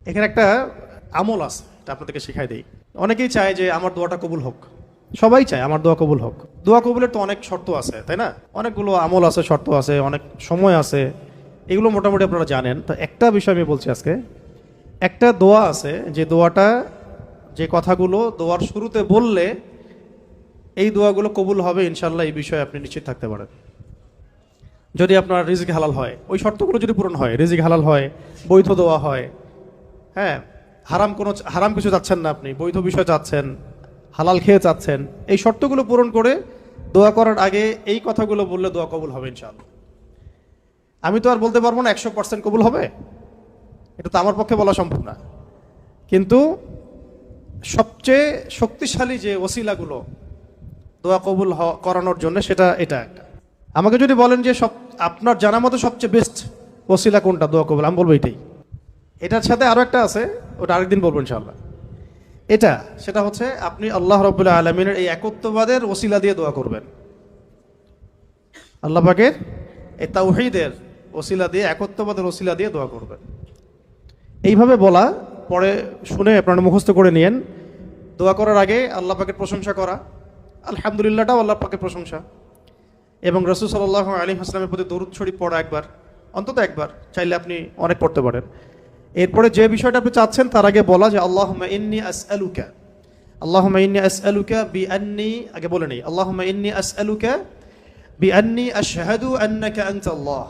এখানে একটা আমল আছে, এটা আপনাদেরকে শিখাই দিই। অনেকেই চায় যে আমার দোয়াটা কবুল হোক, সবাই চায় আমার দোয়া কবুল হোক। দোয়া কবুলের তো অনেক শর্ত আছে, তাই না? অনেকগুলো আমল আছে, শর্ত আছে, অনেক সময় আছে, এগুলো মোটামুটি আপনারা জানেন। তো একটা বিষয় আমি বলছি আজকে, একটা দোয়া আছে যে দোয়াটা, যে কথাগুলো দোয়ার শুরুতে বললে এই দোয়াগুলো কবুল হবে ইনশাল্লাহ, এই বিষয়ে আপনি নিশ্চিত থাকতে পারেন। যদি আপনার রিজিক হালাল হয়, ওই শর্তগুলো যদি পূরণ হয়, রিজিক হালাল হয়, বৈধ দোয়া হয়, হ্যাঁ, হারাম কিছু চাচ্ছেন না, আপনি বৈধ বিষয় চাচ্ছেন, হালাল খেয়ে চাচ্ছেন, এই শর্তগুলো পূরণ করে দোয়া করার আগে এই কথাগুলো বললে দোয়া কবুল হবে ইনশাআল্লাহ। আমি তো আর বলতে পারবো না 100% কবুল হবে, এটা তো আমার পক্ষে বলা সম্ভব না, কিন্তু সবচেয়ে শক্তিশালী যে ওসিলাগুলো দোয়া কবুল করানোর জন্য, সেটা এটা একটা। আমাকে যদি বলেন যে আপনার জানা মতো সবচেয়ে বেস্ট ওসিলা কোনটা দোয়া কবুল, আমি বলবো এটাই। এটার সাথে আরও একটা আছে, ওটা আরেকদিন বলবো ইনশাআল্লাহ। সেটা হচ্ছে আপনি আল্লাহ রাব্বুল আলামিনের এই একত্ববাদের ওসিলা দিয়ে দোয়া করবেন। আল্লাহ পাকের এই তাওহীদের ওসিলা দিয়ে, একত্ববাদের ওসিলা দিয়ে দোয়া করবেন। এইভাবে বলা, পরে শুনে আপনারা মুখস্থ করে নিয়েন। দোয়া করার আগে আল্লাহ পাকের প্রশংসা করা, আলহামদুলিল্লাহটাও আল্লাহ পাকের প্রশংসা, এবং রাসূল সাল্লাল্লাহু আলাইহি ওয়াসাল্লামের প্রতি দরুদ শরীফ পড়া একবার, অন্তত একবার, চাইলে আপনি অনেক পড়তে পারেন। এরপরে যে বিষয়টা আপনি চাচ্ছেন তার আগে বলা যে আল্লাহুম্মা ইন্নী আসআলুকা বিআন্নী, আগে বলে নেই, আল্লাহুম্মা ইন্নী আসআলুকা বিআন্নী আশহাদু আন্নাকা আনতাল্লাহ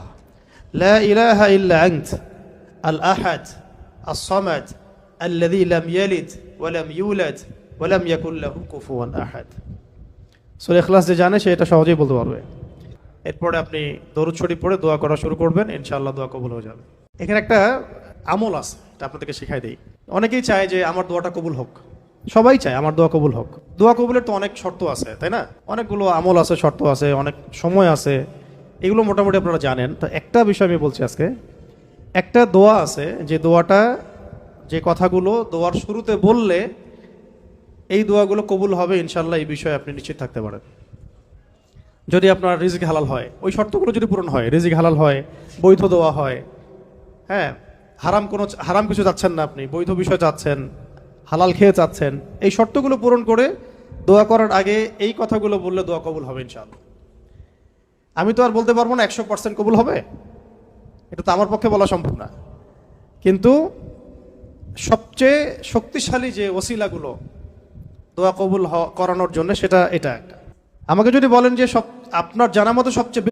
লা ইলাহা ইল্লা আনত আল আহাদ আস সামাদ আল্লাযী লাম ইয়ালিদ ওয়া লাম ইউলাদ ওয়া লাম ইয়াকুল লাহু কুফুয়ান আহাদ। সূরা ইখলাস যে জানে সে এটা সহজেই বলতে পারবে। এরপরে আপনি দরুদ শরীফ পড়ে দোয়া করা শুরু করবেন, ইনশাআল্লাহ দোয়া কবুল হয়ে যাবে। এখানে একটা আমল আছে, এটা আপনাদেরকে শিখাই দিই। অনেকেই চায় যে আমার দোয়াটা কবুল হোক, সবাই চায় আমার দোয়া কবুল হোক। দোয়া কবুলের তো অনেক শর্ত আছে, তাই না? অনেকগুলো আমল আছে, শর্ত আছে, অনেক সময় আছে, এগুলো মোটামুটি আপনারা জানেন। তো একটা বিষয় আমি বলছি আজকে, একটা দোয়া আছে যে দোয়াটা, যে কথাগুলো দোয়ার শুরুতে বললে এই দোয়াগুলো কবুল হবে ইনশাল্লাহ, এই বিষয়ে আপনি নিশ্চিত থাকতে পারেন। যদি আপনার রিজিক হালাল হয়, ওই শর্তগুলো যদি পূরণ হয়, রিজিক হালাল হয়, বৈধ দোয়া হয়, হ্যাঁ, হারাম কিছু চাচ্ছেন না, আপনি বৈধ বিষয় চাচ্ছেন, হালাল খেয়ে চাচ্ছেন, এই শর্তগুলো পূরণ করে দোয়া করার আগে এই কথাগুলো বললে দোয়া কবুল হবে ইনশাআল্লাহ। আমি তো আর বলতে পারবো না 100% কবুল হবে, এটা তো আমার পক্ষে বলা সম্ভব না, কিন্তু সবচেয়ে শক্তিশালী যে ওসিলাগুলো দোয়া কবুল করানোর জন্য, সেটা এটা একটা। আমাকে যদি বলেন যে আপনার জানা মতো সবচেয়ে